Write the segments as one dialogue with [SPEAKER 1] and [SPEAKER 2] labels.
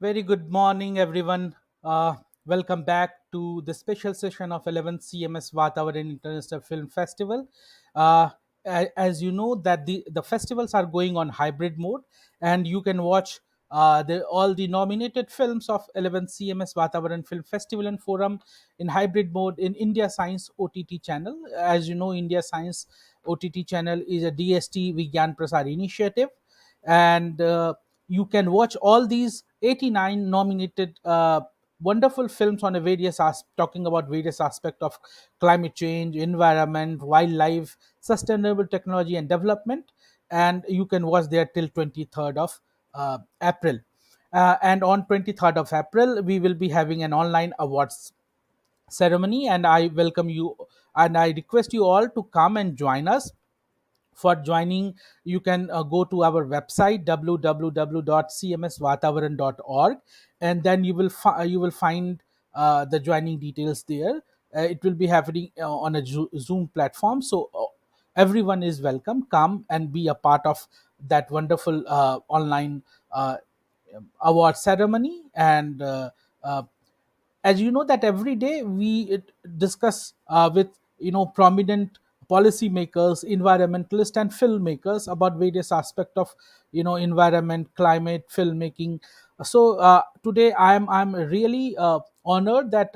[SPEAKER 1] Very good morning, everyone. Welcome back to the special session of 11th CMS VATAVARAN International Film Festival. Uh, as you know, that the festivals are going on hybrid mode, and you can watch all the nominated films of 11th CMS VATAVARAN Film Festival and Forum in hybrid mode in India Science OTT channel. As you know, India Science OTT channel is a DST Vigyan Prasar initiative, and you can watch all these 89 nominated wonderful films on a talking about various aspects of climate change, environment, wildlife, sustainable technology and development. And you can watch there till 23rd of April. And on 23rd of April we will be having an online awards ceremony, and I welcome you and I request you all to come and join us. For joining, you can go to our website www.cmsvatavaran.org, and then you will find the joining details there. It will be happening on a Zoom platform, so everyone is welcome. Come and be a part of that wonderful online uh, award ceremony. And as you know that every day discuss with prominent policymakers, environmentalists and filmmakers about various aspects of environment, climate, filmmaking. So today I'm really honored that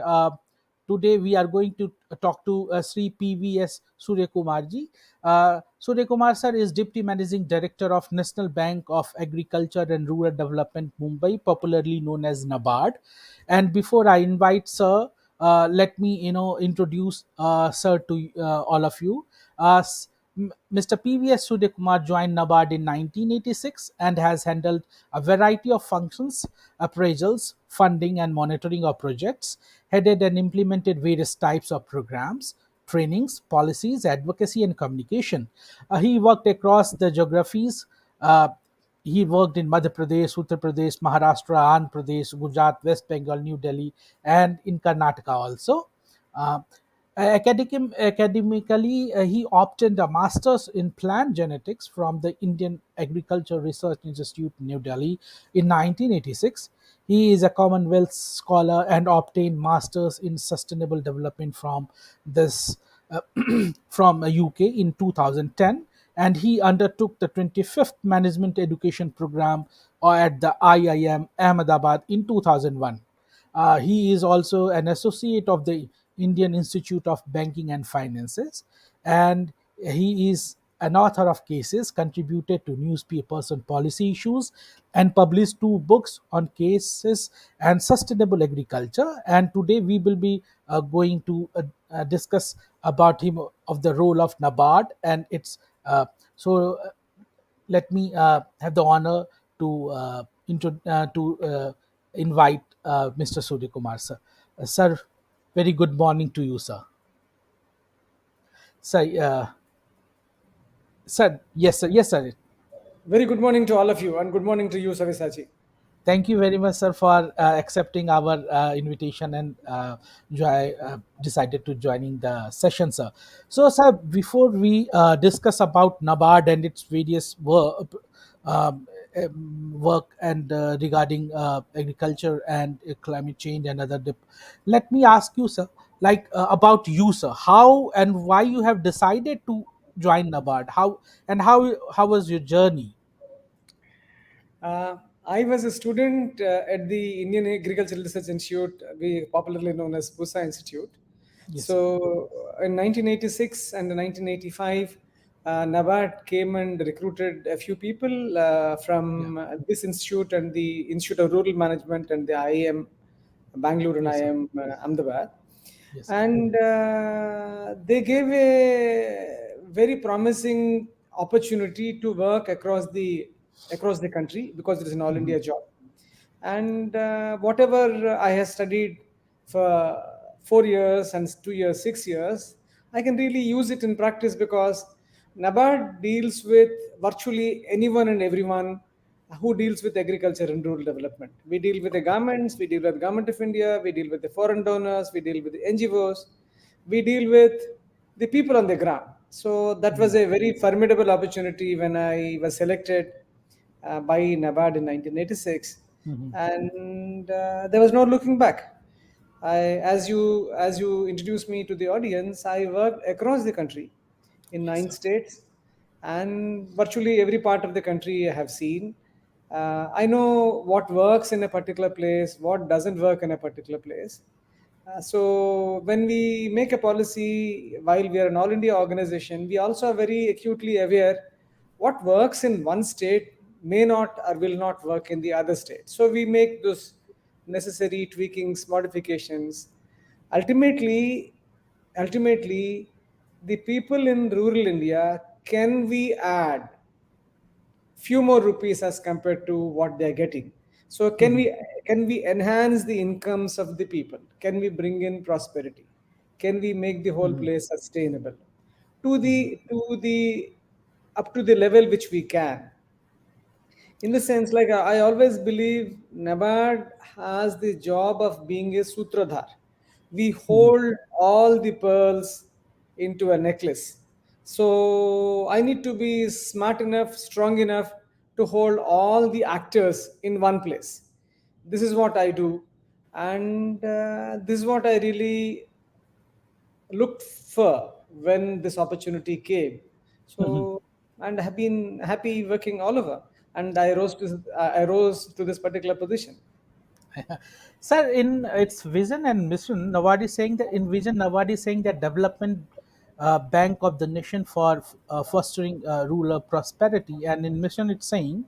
[SPEAKER 1] today we are going to talk to Sri PVS Suryakumarji. Suryakumar sir is Deputy Managing Director of National Bank of Agriculture and Rural Development, Mumbai, popularly known as NABARD. And before I invite sir, let me introduce sir to all of you. Mr. PVS Suryakumar joined NABARD in 1986 and has handled a variety of functions: appraisals, funding, and monitoring of projects, headed and implemented various types of programs, trainings, policies, advocacy, and communication. He worked across the geographies. Uh, he worked in Madhya Pradesh, Uttar Pradesh, Maharashtra, Andhra Pradesh, Gujarat, West Bengal, New Delhi, and in Karnataka also. Uh, Academically, he obtained a master's in plant genetics from the Indian Agriculture Research Institute, New Delhi, in 1986. He is a Commonwealth scholar and obtained masters in sustainable development this uh, from UK in 2010, and he undertook the 25th Management Education Program at the IIM Ahmedabad in 2001. He is also an associate of the Indian Institute of Banking and Finances, and he is an author of cases, contributed to newspapers on policy issues, and published two books on cases and sustainable agriculture. And today we will be going to discuss about him of the role of NABARD and its. So let me have the honor to invite Mr. Suryakumar, sir. Sir, very good morning to you, sir. Sir, sir, yes, sir, yes, sir.
[SPEAKER 2] Very good morning to all of you, and good morning to you, Savisachi.
[SPEAKER 1] Thank you very much, sir, for accepting our invitation and decided to joining the session, sir. So, sir, before we discuss about NABARD and its various work and regarding agriculture and climate change and let me ask you, sir, like about you, sir, how and why you have decided to join NABARD, how was your journey?
[SPEAKER 2] Uh, I was a student at the Indian Agricultural Research Institute, we popularly known as BUSA Institute.
[SPEAKER 1] Yes, sir.
[SPEAKER 2] So, in 1986 and 1985, NABARD came and recruited a few people
[SPEAKER 1] Yeah.
[SPEAKER 2] from this institute and the Institute of Rural Management and the IIM Bangalore and
[SPEAKER 1] Yes, sir.
[SPEAKER 2] IIM Ahmedabad.
[SPEAKER 1] Yes, sir.
[SPEAKER 2] And they gave a very promising opportunity to work across the country because it is an all
[SPEAKER 1] Mhm.
[SPEAKER 2] India job. And whatever I have studied for 4 years and 2 years, 6 years, I can really use it in practice because NABARD deals with virtually anyone and everyone who deals with agriculture and rural development. We deal with the governments, we deal with the government of India, we deal with the foreign donors, we deal with the NGOs, we deal with the people on the ground. So that was
[SPEAKER 1] Yeah.
[SPEAKER 2] a very formidable opportunity when I was selected by NABARD in 1986.
[SPEAKER 1] Mhm.
[SPEAKER 2] and there was no looking back. As you introduced me to the audience, I worked across the country in
[SPEAKER 1] Yes,
[SPEAKER 2] nine
[SPEAKER 1] sir.
[SPEAKER 2] states, and virtually every part of the country I have seen. I know what works in a particular place, what doesn't work in a particular place. So when we make a policy, while we are an all India organization, we also are very acutely aware what works in one state may not or will not work in the other state. So we make those necessary tweakings, modifications. Ultimately, ultimately, the people in rural India, can we add few more rupees as compared to what they are getting? So can
[SPEAKER 1] Mhm.
[SPEAKER 2] we enhance the incomes of the people? Can we bring in prosperity? Can we make the whole
[SPEAKER 1] Mhm.
[SPEAKER 2] place sustainable to the up to the level which we can? In the sense, like, I always believe NABARD has the job of being a sutradhar. We
[SPEAKER 1] Mhm.
[SPEAKER 2] hold all the pearls into a necklace. So I need to be smart enough, strong enough to hold all the actors in one place. This is what I do, and this is what I really looked for when this opportunity came.
[SPEAKER 1] Mhm.
[SPEAKER 2] So, and have been happy working all over. And I rose to this particular position.
[SPEAKER 1] Sir, in its vision and mission, Nawad is saying that in vision, Nawad is saying that development bank of the nation for fostering rural prosperity, and in mission, it's saying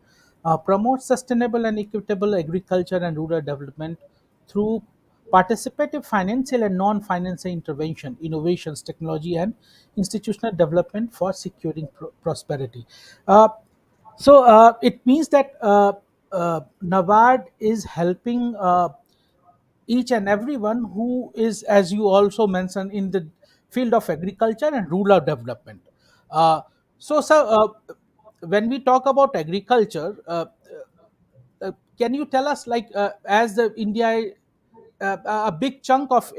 [SPEAKER 1] promote sustainable and equitable agriculture and rural development through participative financial and non-financial intervention, innovations, technology, and institutional development for securing prosperity. Uh, so it means that NABARD is helping each and everyone who is, as you also mentioned, in the field of agriculture and rural development. So, sir, when we talk about agriculture, can you tell us, like, as the India, a big chunk of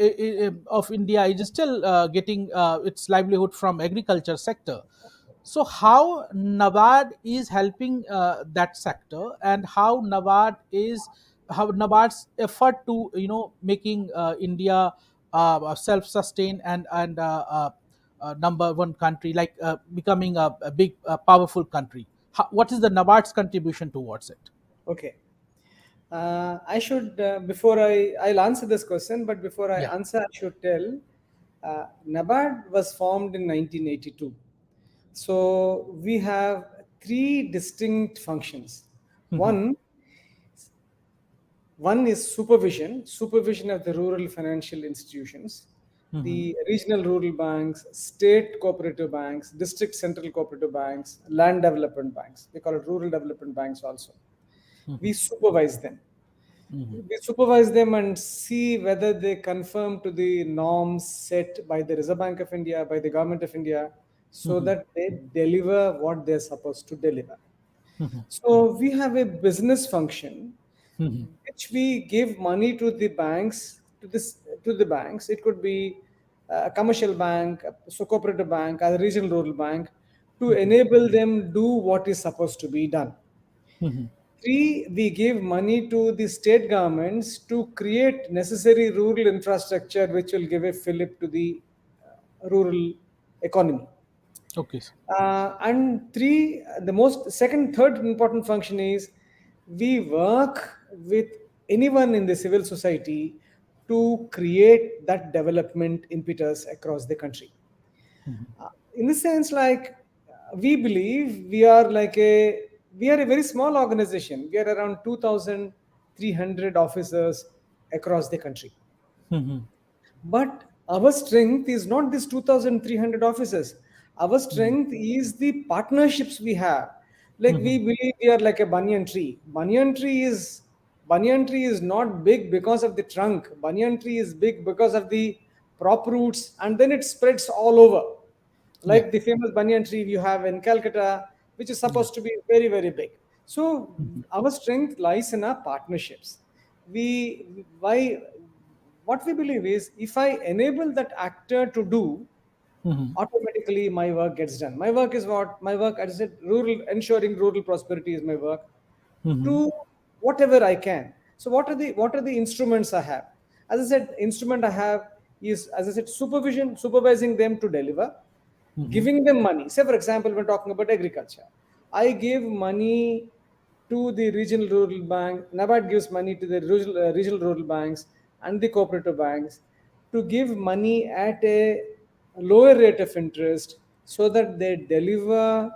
[SPEAKER 1] India is still getting its livelihood from agriculture sector. So how NABARD is helping that sector, and how NABARD's effort to making India self-sustained and number one country, like becoming a big powerful country. What is the NABARD's contribution towards it?
[SPEAKER 2] Okay. I should, I'll answer this question, but before I
[SPEAKER 1] Yeah.
[SPEAKER 2] answer, I should tell NABARD was formed in 1982. So we have three distinct functions.
[SPEAKER 1] Mhm.
[SPEAKER 2] One, One is supervision of the rural financial institutions,
[SPEAKER 1] Mhm.
[SPEAKER 2] the regional rural banks, state cooperative banks, district central cooperative banks, land development banks. We call it rural development banks also. We
[SPEAKER 1] Mhm.
[SPEAKER 2] supervise them.
[SPEAKER 1] Mhm.
[SPEAKER 2] We supervise them and see whether they conform to the norms set by the Reserve Bank of India, by the Government of India, so
[SPEAKER 1] Mhm.
[SPEAKER 2] that they deliver what they're supposed to deliver.
[SPEAKER 1] Mhm.
[SPEAKER 2] So we have a business function
[SPEAKER 1] Mhm.
[SPEAKER 2] which we give money to the banks, to the banks. It could be a commercial bank, so cooperative bank, a regional rural bank, to
[SPEAKER 1] Mhm.
[SPEAKER 2] enable them do what is supposed to be done.
[SPEAKER 1] Mhm.
[SPEAKER 2] Three, we give money to the state governments to create necessary rural infrastructure which will give a fillip to the rural economy.
[SPEAKER 1] Okay, sir.
[SPEAKER 2] And three, third important function is we work with anyone in the civil society to create that development impetus across the country.
[SPEAKER 1] Mhm.
[SPEAKER 2] In the sense, like, we believe we are a very small organization. We are around 2,300 officers across the country.
[SPEAKER 1] Mhm.
[SPEAKER 2] But our strength is not this 2,300 officers. Our
[SPEAKER 1] Mhm.
[SPEAKER 2] strength is the partnerships we have. Like, we
[SPEAKER 1] Mhm.
[SPEAKER 2] believe we are like a banyan tree. Banyan tree is not big because of the trunk. Banyan tree is big because of the prop roots, and then it spreads all over.
[SPEAKER 1] Yeah.
[SPEAKER 2] Like the famous banyan tree you have in Calcutta, which is
[SPEAKER 1] Yeah.
[SPEAKER 2] supposed to be very, very big. So
[SPEAKER 1] Mhm.
[SPEAKER 2] our strength lies in our partnerships. We why What we believe is, if I enable that actor to do,
[SPEAKER 1] Mhm.
[SPEAKER 2] automatically my work gets done. My work, as I said, rural, ensuring rural prosperity is my work.
[SPEAKER 1] Mhm.
[SPEAKER 2] Two, whatever I can. So what are the instruments I have? As I said, instrument I have is, as I said, supervising them to deliver,
[SPEAKER 1] Mm-hmm.
[SPEAKER 2] giving them money. Say, for example, we're talking about agriculture. I give money to the regional rural bank. NABARD gives money to the regional rural banks and the cooperative banks to give money at a lower rate of interest so that they deliver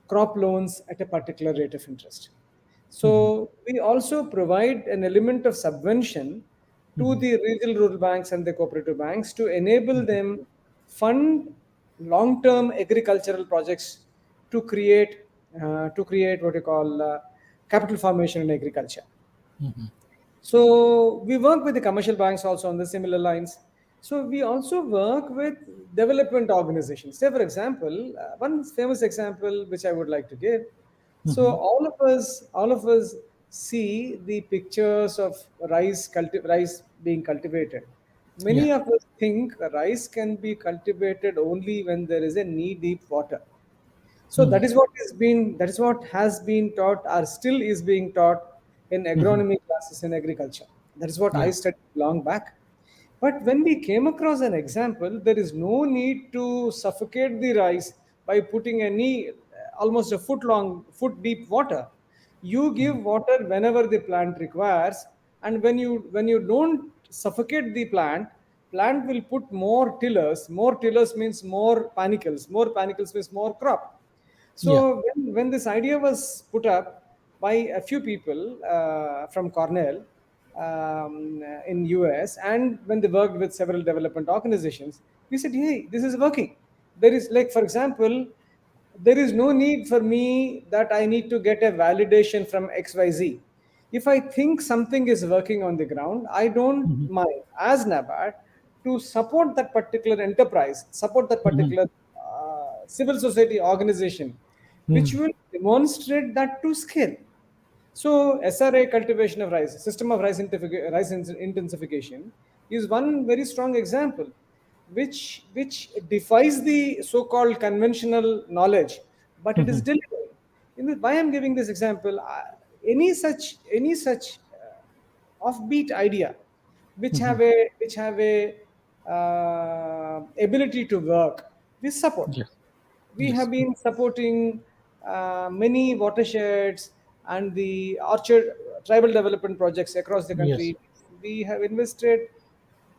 [SPEAKER 2] crop loans at a particular rate of interest.
[SPEAKER 1] Mm-hmm.
[SPEAKER 2] So we also provide an element of subvention to
[SPEAKER 1] Mm-hmm.
[SPEAKER 2] the regional rural banks and the cooperative banks to enable them fund long-term agricultural projects to create what you call capital formation in agriculture.
[SPEAKER 1] Mm-hmm.
[SPEAKER 2] So we work with the commercial banks also on the similar lines. So we also work with development organizations. Say, for example, one famous example which I would like to give. So
[SPEAKER 1] Mm-hmm.
[SPEAKER 2] all of us see the pictures of rice being cultivated.
[SPEAKER 1] Yeah.
[SPEAKER 2] Many of us think rice can be cultivated only when there is a knee-deep water. So
[SPEAKER 1] Mm-hmm.
[SPEAKER 2] that is what has been taught, or still is being taught, in
[SPEAKER 1] Mm-hmm.
[SPEAKER 2] agronomy classes in agriculture. That is what I
[SPEAKER 1] Yeah.
[SPEAKER 2] studied long back. But when we came across an example, there is no need to suffocate the rice by putting almost a foot long, foot deep water. You give water whenever the plant requires, and when you don't suffocate the plant will put more tillers. More tillers means more panicles. More panicles means more crop.
[SPEAKER 1] Yeah.
[SPEAKER 2] So when this idea was put up by a few people from Cornell in US, and when they worked with several development organizations, we said, hey, this is working. There is, like, for example, there is no need for me that I need to get a validation from XYZ. If I think something is working on the ground, I don't
[SPEAKER 1] Mm-hmm.
[SPEAKER 2] mind as NABARD to support that particular enterprise, support that
[SPEAKER 1] Mm-hmm.
[SPEAKER 2] particular civil society organization, which
[SPEAKER 1] Mm-hmm.
[SPEAKER 2] will demonstrate that to scale. So SRA cultivation of rice, system of intensification, is one very strong example, which defies the so-called conventional knowledge, but it is
[SPEAKER 1] Mm-hmm.
[SPEAKER 2] delivered. Why I'm giving this example? Any such offbeat idea,
[SPEAKER 1] Mm-hmm.
[SPEAKER 2] which have a ability to work, we support.
[SPEAKER 1] Yes.
[SPEAKER 2] We have
[SPEAKER 1] Yes.
[SPEAKER 2] been supporting many watersheds and the orchard tribal development projects across the
[SPEAKER 1] Yes.
[SPEAKER 2] country. We have invested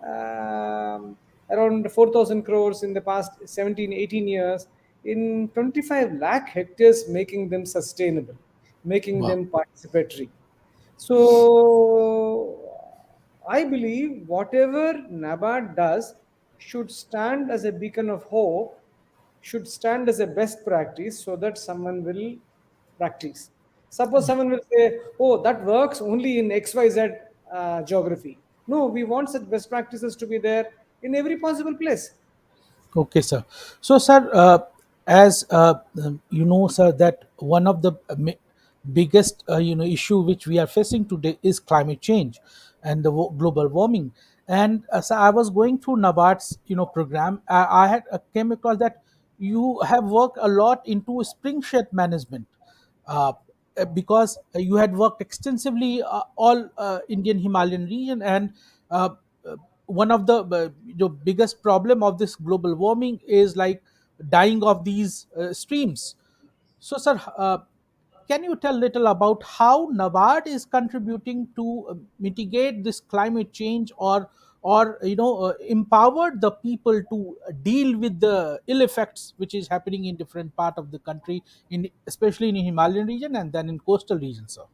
[SPEAKER 2] um, around 4,000 crores in the past 17, 18 years in 25 lakh hectares, making them sustainable, making
[SPEAKER 1] Wow.
[SPEAKER 2] them participatory. So I believe whatever NABARD does should stand as a beacon of hope, should stand as a best practice so that someone will practice. Suppose someone will say, oh, that works only in XYZ geography. No, we want such best practices to be there in every possible place.
[SPEAKER 1] Okay, sir. So, sir, as you know, sir, that one of the biggest issue which we are facing today is climate change and the global warming. And so I was going through NABARD's program. I had came across that you have worked a lot into spring shed management. Uh, because you had worked extensively all Indian Himalayan region, and uh, uh, one of the biggest problem of this global warming is like dying of these streams. So, sir, can you tell little about how NABARD is contributing to mitigate this climate change, or empower the people to deal with the ill effects which is happening in different part of the country, in especially in the Himalayan region and then in coastal regions, sir?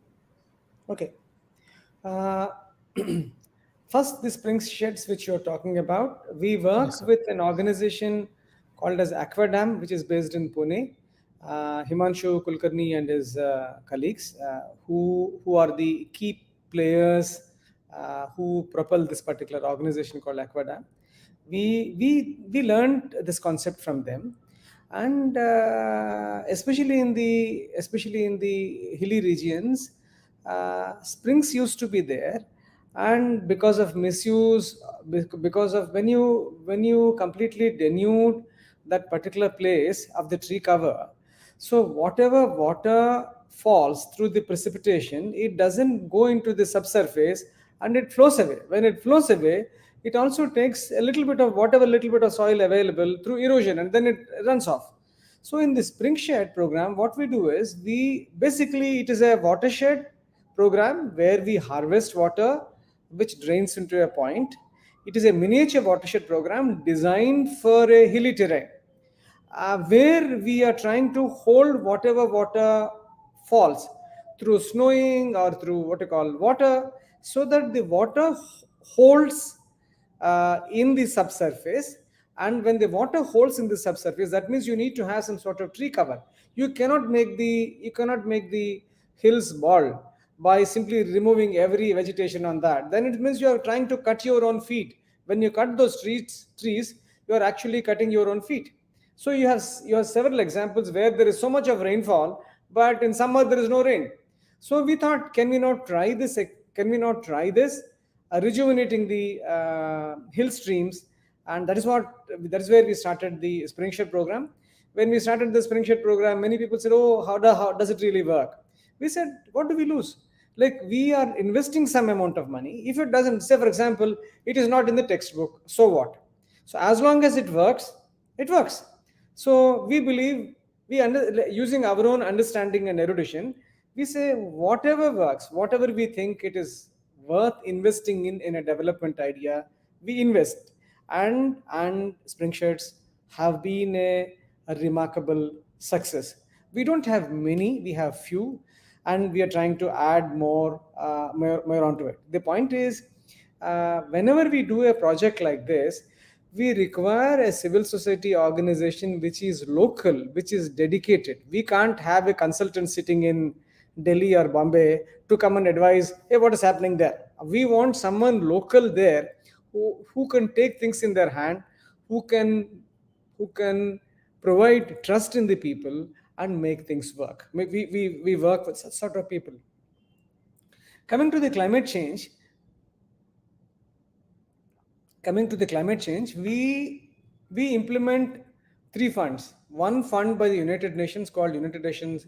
[SPEAKER 2] Okay. Uh, First, the spring sheds which you're talking about, we
[SPEAKER 1] Yes,
[SPEAKER 2] work
[SPEAKER 1] sir.
[SPEAKER 2] with an organization called as Aquadam, which is based in Pune. Himanshu Kulkarni and his colleagues, who are the key players who propel this particular organization called Aquadam. We learned this concept from them, and especially in the hilly regions, springs used to be there, and because of misuse, because of when you completely denude that particular place of the tree cover, So whatever water falls through the precipitation, it doesn't go into the subsurface and it flows away. When it flows away, it also takes a little bit of whatever little bit of soil available through erosion, and then it runs off. So in the spring shed program, what we do is, we basically, it is a watershed program where we harvest water which drains into a point. It is a miniature watershed program designed for a hilly terrain, where we are trying to hold whatever water falls through snowing or through what you call water, so that the water holds in the subsurface. And when the water holds in the subsurface, that means you need to have some sort of tree cover. You cannot make the hills bald by simply removing every vegetation on that. Then it means you are trying to cut your own feet. When you cut those trees, you are actually cutting your own feet. So you have several examples where there is so much of rainfall, but in summer there is no rain. So we thought, can we not try this? Can we not try this, rejuvenating the hill streams? And that is where we started the spring shed program. When we started the spring shed program, many people said, "Oh, how does it really work?" We said, "What do we lose? Like, we are investing some amount of money. If it doesn't, say for example, it is not in the textbook, so what? So as long as it works, it works." So we believe, using our own understanding and erudition, we say whatever works, whatever we think it is worth investing in a development idea, we invest. And spring shirts have been a remarkable success. We don't have many, we have few, and we are trying to add more onto it. The point is, whenever we do a project like this, we require a civil society organization which is local, which is dedicated. We can't have a consultant sitting in Delhi or Bombay to come and advise, hey, what is happening there? We want someone local there, who can take things in their hand, who can who can provide trust in the people and make things work. We work with such sort of people. Coming to the climate change, we implement three funds. One fund by the United Nations, called United Nations,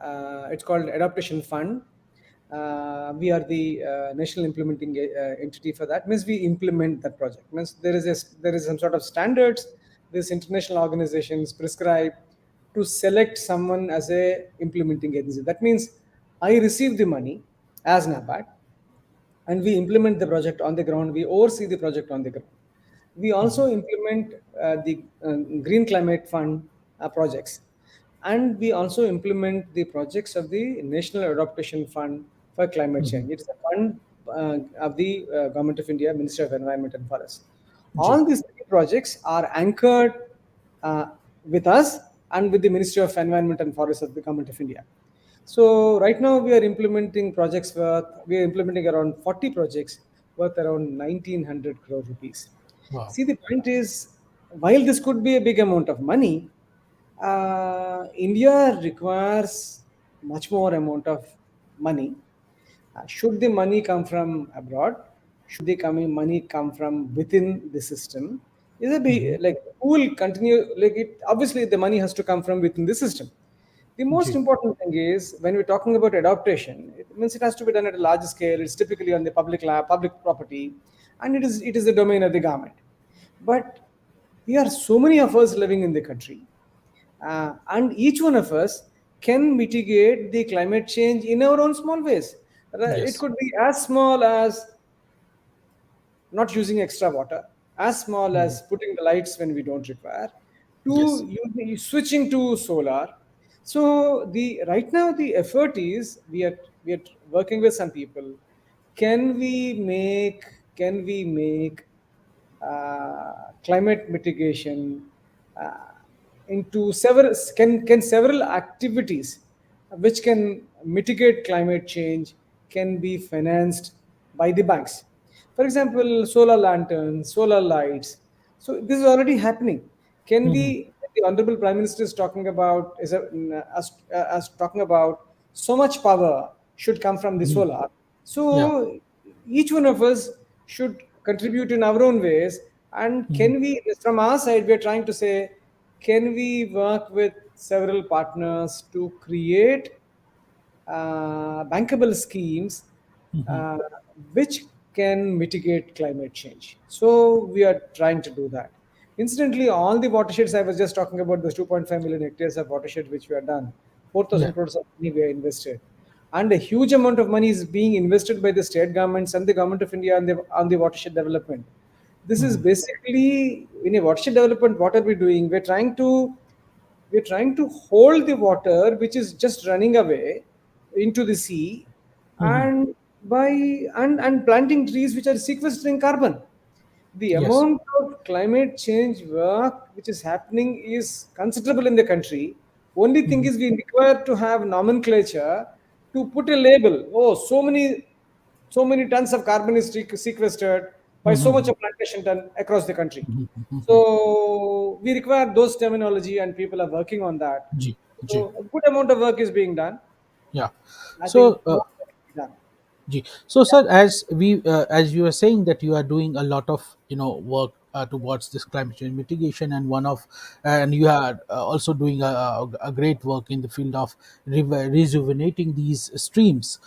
[SPEAKER 2] it's called Adaptation Fund. We are the national implementing entity for that. Means we implement that project. Means there is some sort of standards this international organizations prescribe to select someone as a implementing agency. That means I receive the money as NABARD, and we implement the project on the ground. We oversee the project on the ground. We also implement the Green Climate Fund projects, and we also implement the projects of the National Adaptation Fund for Climate Change. It's a fund of the Government of India, Ministry of Environment and Forest.
[SPEAKER 1] Ji.
[SPEAKER 2] All these three projects are anchored uh, with us and with the Ministry of Environment and Forest of the Government of India. So right now we are implementing around 40 projects worth around 1900 crore rupees.
[SPEAKER 1] Wow.
[SPEAKER 2] See, the point is, while this could be a big amount of money, India requires much more amount of money. Should the money come from abroad? Should the money come from within the system? Is a big, like, who will continue? Like, it obviously the money has to come from within the system. The most
[SPEAKER 1] ji.
[SPEAKER 2] important thing is, when we're talking about adaptation, it means it has to be done at a large scale. It's typically on the public property, and it is the domain of the government. But we are so many of us living in the country, and each one of us can mitigate the climate change in our own small ways. It
[SPEAKER 1] Yes.
[SPEAKER 2] could be as small as not using extra water, as small as putting the lights when we don't require,
[SPEAKER 1] Yes.
[SPEAKER 2] to switching to solar. So the right now the effort is, we are working with some people. Can we make climate mitigation uh, into several activities which can mitigate climate change can be financed by the banks? For example, solar lanterns, solar lights. So this is already happening. Can we? The Honorable Prime Minister is talking about, as talking about, so much power should come from the solar.
[SPEAKER 1] Yeah.
[SPEAKER 2] So each one of us should contribute in our own ways. And can we, from our side, we are trying to say, can we work with several partners to create bankable schemes
[SPEAKER 1] Mhm.
[SPEAKER 2] uh, which can mitigate climate change. So we are trying to do that. Incidentally, all the watersheds I was just talking about, those 2.5 million hectares of watershed which we have done,
[SPEAKER 1] Yeah.
[SPEAKER 2] 4,000 crores of money we have invested, and a huge amount of money is being invested by the state governments and the government of India on the watershed development. This is
[SPEAKER 1] Mhm.
[SPEAKER 2] basically in a watershed development. What are we doing? We're trying to hold the water which is just running away into the sea,
[SPEAKER 1] Mhm.
[SPEAKER 2] and by and planting trees which are sequestering carbon. The
[SPEAKER 1] Yes.
[SPEAKER 2] amount of climate change work which is happening is considerable in the country. Only thing
[SPEAKER 1] Mhm.
[SPEAKER 2] is we require to have nomenclature to put a label. Oh, so many tons of carbon is sequestered by so much
[SPEAKER 1] Mhm.
[SPEAKER 2] of plantation done across the country.
[SPEAKER 1] Mhm. Mhm.
[SPEAKER 2] So we require those terminology, and people are working on that.
[SPEAKER 1] G. G.
[SPEAKER 2] So a good amount of work is being done.
[SPEAKER 1] Yeah.
[SPEAKER 2] I think
[SPEAKER 1] So,
[SPEAKER 2] more work can be done.
[SPEAKER 1] Ji. So,
[SPEAKER 2] Yeah.
[SPEAKER 1] sir, as you are saying that you are doing a lot of work towards this climate change mitigation, and you are also doing a great work in the field of rejuvenating these streams.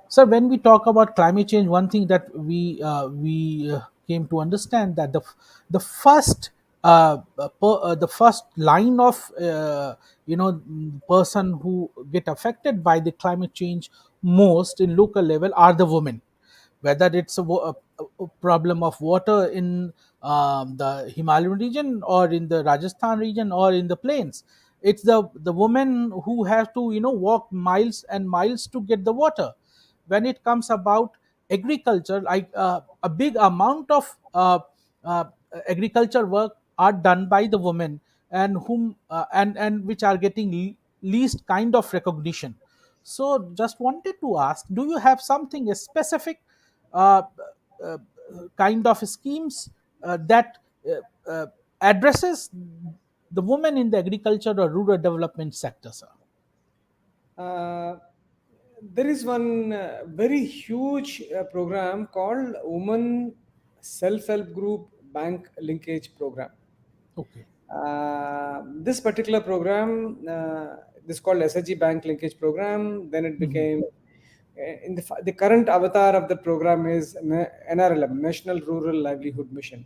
[SPEAKER 1] Sir, when we talk about climate change, one thing that we came to understand that the first the first line of person who get affected by the climate change most in local level are the women, whether it's a problem of water in the Himalayan region, or in the Rajasthan region, or in the plains. It's the women who have to walk miles and miles to get the water. When it comes about agriculture, like a big amount of uh, agriculture work are done by the women, and whom and which are getting least kind of recognition. So just wanted to ask, do you have something specific uh, uh, kind of schemes that uh, addresses the women in the agriculture or rural development sector, sir?
[SPEAKER 2] Uh, there is one very huge program called Women Self-Help Group Bank Linkage Program.
[SPEAKER 1] Okay.
[SPEAKER 2] This particular program, this called SHG Bank Linkage Program. Then it
[SPEAKER 1] Mhm.
[SPEAKER 2] became the current avatar of the program is NRLM, National Rural Livelihood Mission.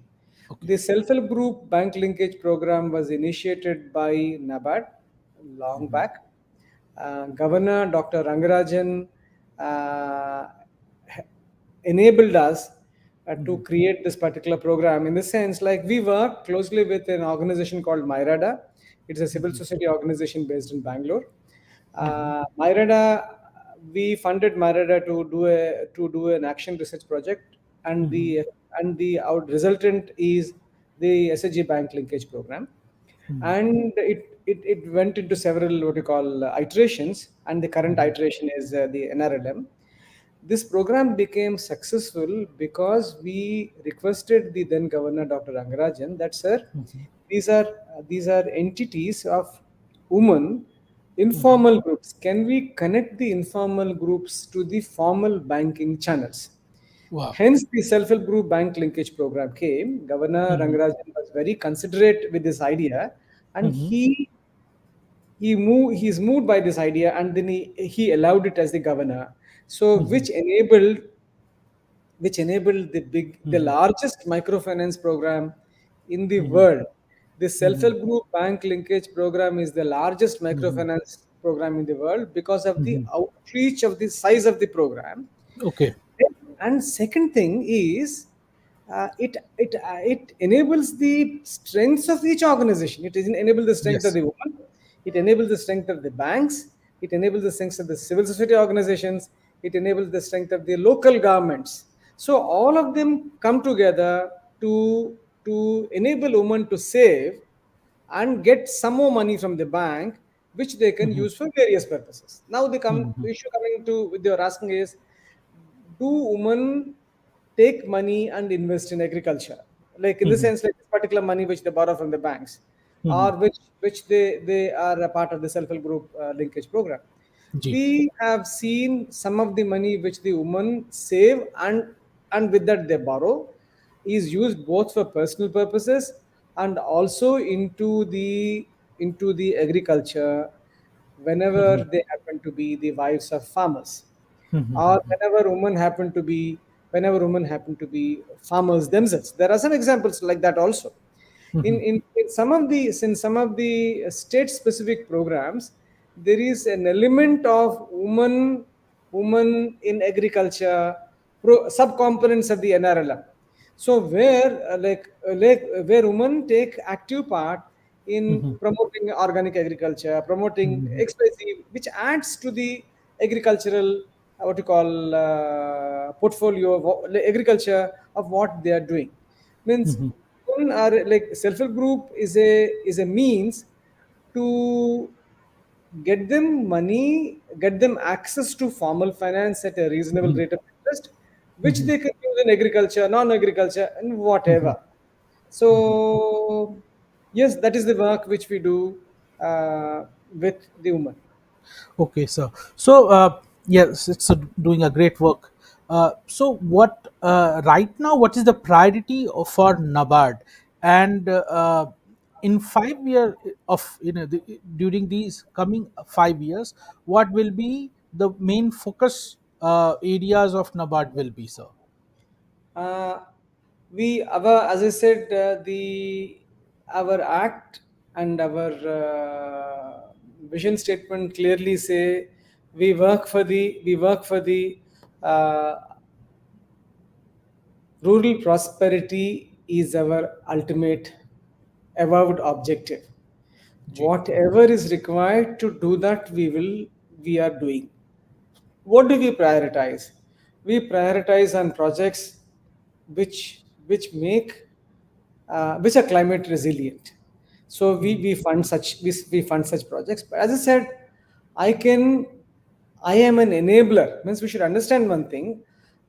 [SPEAKER 1] Okay.
[SPEAKER 2] The self-help group bank linkage program was initiated by NABARD long
[SPEAKER 1] Mhm.
[SPEAKER 2] back. Governor Dr. Rangarajan uh, enabled us to
[SPEAKER 1] Mhm.
[SPEAKER 2] create this particular program, in the sense like we work closely with an organization called Myrada. It's a civil
[SPEAKER 1] Mhm.
[SPEAKER 2] society organization based in Bangalore.
[SPEAKER 1] Mhm.
[SPEAKER 2] Myrada, we funded Myrada to do an action research project, and
[SPEAKER 1] Mhm.
[SPEAKER 2] the out resultant is the SHG bank linkage program.
[SPEAKER 1] Mhm.
[SPEAKER 2] And it went into several what you call iterations, and the current
[SPEAKER 1] Mhm.
[SPEAKER 2] iteration is the NRLM. This program became successful because we requested the then governor Dr. Rangarajan that, sir,
[SPEAKER 1] Mhm.
[SPEAKER 2] these are entities of women,
[SPEAKER 1] Mhm.
[SPEAKER 2] informal groups. Can we connect the informal groups to the formal banking channels?
[SPEAKER 1] Wow.
[SPEAKER 2] Hence, the self-help group bank linkage program came. Governor
[SPEAKER 1] Mhm.
[SPEAKER 2] Rangarajan was very considerate with this idea, and
[SPEAKER 1] Mhm.
[SPEAKER 2] he's moved by this idea, and then he allowed it as the governor. So,
[SPEAKER 1] Mhm.
[SPEAKER 2] which enabled the
[SPEAKER 1] Mhm.
[SPEAKER 2] largest microfinance program in the
[SPEAKER 1] Mhm.
[SPEAKER 2] world. The
[SPEAKER 1] Mhm.
[SPEAKER 2] self-help group bank linkage program is the largest
[SPEAKER 1] Mhm.
[SPEAKER 2] microfinance program in the world because of the
[SPEAKER 1] Mhm.
[SPEAKER 2] outreach of the size of the program.
[SPEAKER 1] Okay.
[SPEAKER 2] And second thing is, it enables the strengths of each organization. It doesn't enable the strength of
[SPEAKER 1] Yes.
[SPEAKER 2] the woman. It enables the strength of the banks. It enables the strength of the civil society organizations. It enables the strength of the local governments. So all of them come together to enable women to save and get some more money from the bank, which they can
[SPEAKER 1] Mhm.
[SPEAKER 2] use for various purposes. Now
[SPEAKER 1] Mhm.
[SPEAKER 2] the issue coming to with your asking is, do women take money and invest in agriculture, like in the
[SPEAKER 1] Mhm.
[SPEAKER 2] sense like this particular money which they borrow from the banks,
[SPEAKER 1] Mhm.
[SPEAKER 2] or which they are a part of the self-help group linkage program?
[SPEAKER 1] Ji.
[SPEAKER 2] We have seen some of the money which the women save, and with that they borrow, is used both for personal purposes and also into the into the agriculture whenever they happen to be the wives of farmers, or whenever women happen to be farmers themselves. There are some examples like that also. In some of the state specific programs, there is an element of woman in agriculture, sub components of the NRLM. So where women take active part in promoting organic agriculture, promoting XYZ, which adds to the agricultural, what you call, portfolio of agriculture of what they are doing. Means women are like self-help group is a means to get them money, get them access to formal finance at a reasonable rate of interest, which they can use in agriculture, non-agriculture, and whatever. So yes, that is the work which we do with the woman.
[SPEAKER 1] Okay, sir. So, yes, it's doing a great work. So, what right now? What is the priority for NABARD? And in 5 year of during these coming 5 years, what will be the main focus areas of NABARD will be, sir?
[SPEAKER 2] Uh, as I said, the our act and our vision statement clearly say we work for the uh, rural prosperity is our ultimate avowed objective.
[SPEAKER 1] Ji.
[SPEAKER 2] Whatever is required to do that, we are doing. What do we prioritize? We prioritize on projects which are climate resilient. So we fund such projects. But as I said, I can I am an enabler. Means we should understand one thing.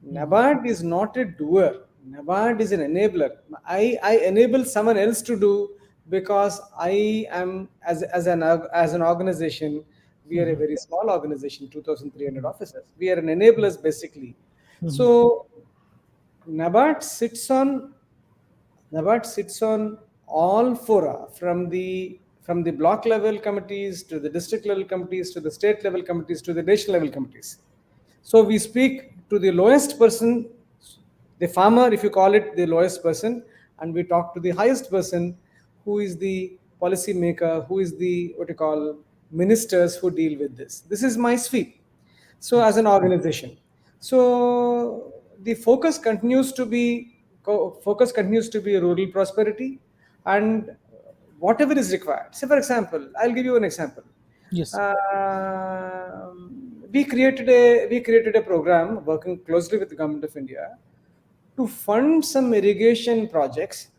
[SPEAKER 2] NABARD is not a doer. NABARD is an enabler. I enable someone else to do because I am as an organization. We are a very small organization, 2,300 officers. We are an enablers basically. So NABARD sits on NABARD sits on all fora, from the block level committees to the district level committees to the state level committees to the national level committees. So we speak to the lowest person, the farmer, if you call it the lowest person, and we talk to the highest person, who is the policy maker, who is the what you call ministers who deal with this. This is my sphere. So as an organization, so the focus continues to be rural prosperity, and whatever is required. Say for example, I'll give you an example.
[SPEAKER 1] Yes.
[SPEAKER 2] We created a program working closely with the government of India to fund some irrigation projects,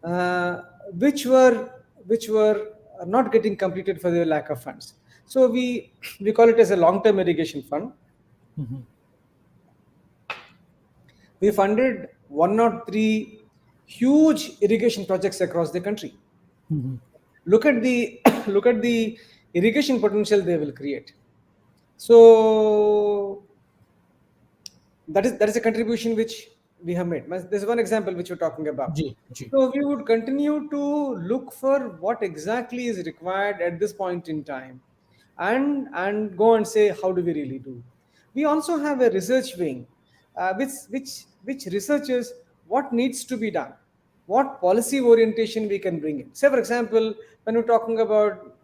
[SPEAKER 2] uh, which were which were not getting completed for the lack of funds. So we call it as a long-term irrigation fund. We funded 103 huge irrigation projects across the country. Look at the look at the irrigation potential they will create. So that is a contribution which we have made. There's one example which you're talking about.
[SPEAKER 1] Ji. Ji.
[SPEAKER 2] So we would continue to look for what exactly is required at this point in time, and go and say how do we really do. We also have a research wing, which researches what needs to be done, what policy orientation we can bring in. Say for example, when we're talking about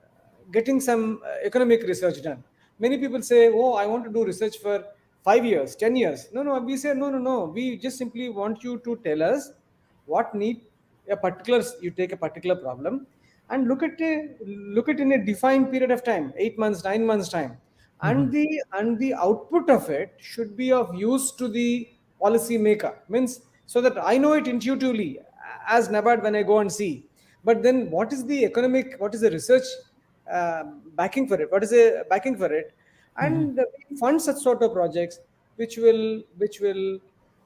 [SPEAKER 2] getting some economic research done. Many people say, "Oh, I want to do research for 5 years, 10 years." No, no. We say, no, no, no. We just simply want you to tell us what need a particular. You take a particular problem and look at in a defined period of time, 8 months, 9 months time, and the output of it should be of use to the policy maker. Means so that I know it intuitively as NABARD when I go and see. But then, what is the economic? What is the research backing for it? What is the backing for it? And we fund such sort of projects which will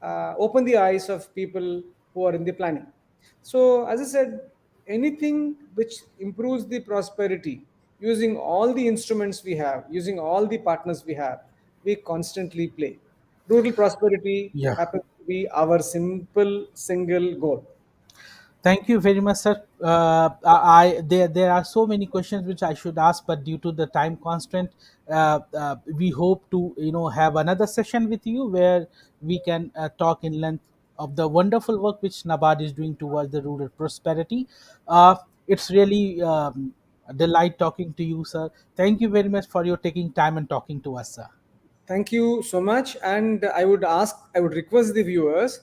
[SPEAKER 2] open the eyes of people who are in the planning. So, as I said, anything which improves the prosperity, using all the instruments we have, using all the partners we have, we constantly play. Rural prosperity
[SPEAKER 1] Yeah.
[SPEAKER 2] happens to be our simple single goal.
[SPEAKER 1] Thank you very much, sir. There are so many questions which I should ask, but due to the time constraint, we hope to have another session with you where we can talk in length of the wonderful work which NABARD is doing towards the rural prosperity. Uh, it's really a delight talking to you, sir. Thank you very much for your taking time and talking to us, sir.
[SPEAKER 2] Thank you so much. And I would request the viewers,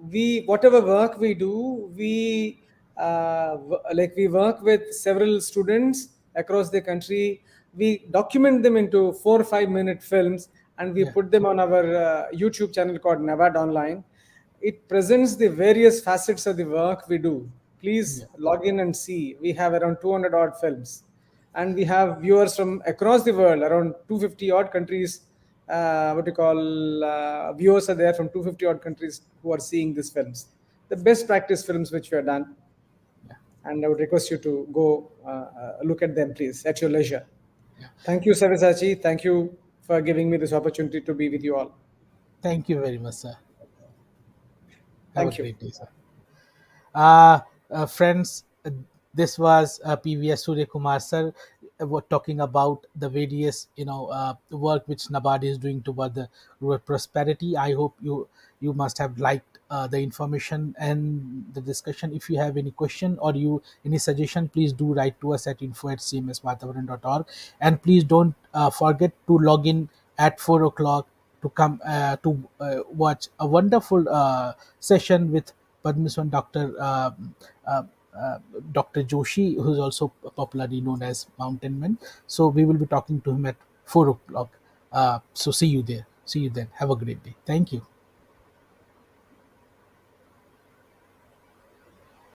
[SPEAKER 2] we, whatever work we do, we work with several students across the country. We document them into 4 or 5 minute films, and we
[SPEAKER 1] Yeah,
[SPEAKER 2] put them on our YouTube channel called NABARD Online. It presents the various facets of the work we do.
[SPEAKER 1] yeah,
[SPEAKER 2] Please log in and see. We have around 200 odd films, and we have viewers from across the world, around 250 odd countries. What you call Viewers are there from 250 odd countries who are seeing these films, the best practice films which we have done.
[SPEAKER 1] yeah,
[SPEAKER 2] And I would request you to go look at them, please, at your leisure.
[SPEAKER 1] yeah.
[SPEAKER 2] Thank you, Savisachi. Thank you for giving me this opportunity to be with you all.
[SPEAKER 1] Thank you very much, sir. Have a
[SPEAKER 2] Thank you.
[SPEAKER 1] great day, sir. Uh, Friends, this was PVS Suryakumar sir talking about the various work which NABARD is doing toward the rural prosperity. I hope you must have liked the information and the discussion. If you have any question or you any suggestion, please do write to us at info@cmsvatavaran.org, and please don't forget to log in at 4 o'clock to come to watch a wonderful session with Padmaswan uh, uh, Dr. Joshi, who is also popularly known as Mountain Man. So we will be talking to him at 4 o'clock. So see you there. See you then. Have a great day. Thank you.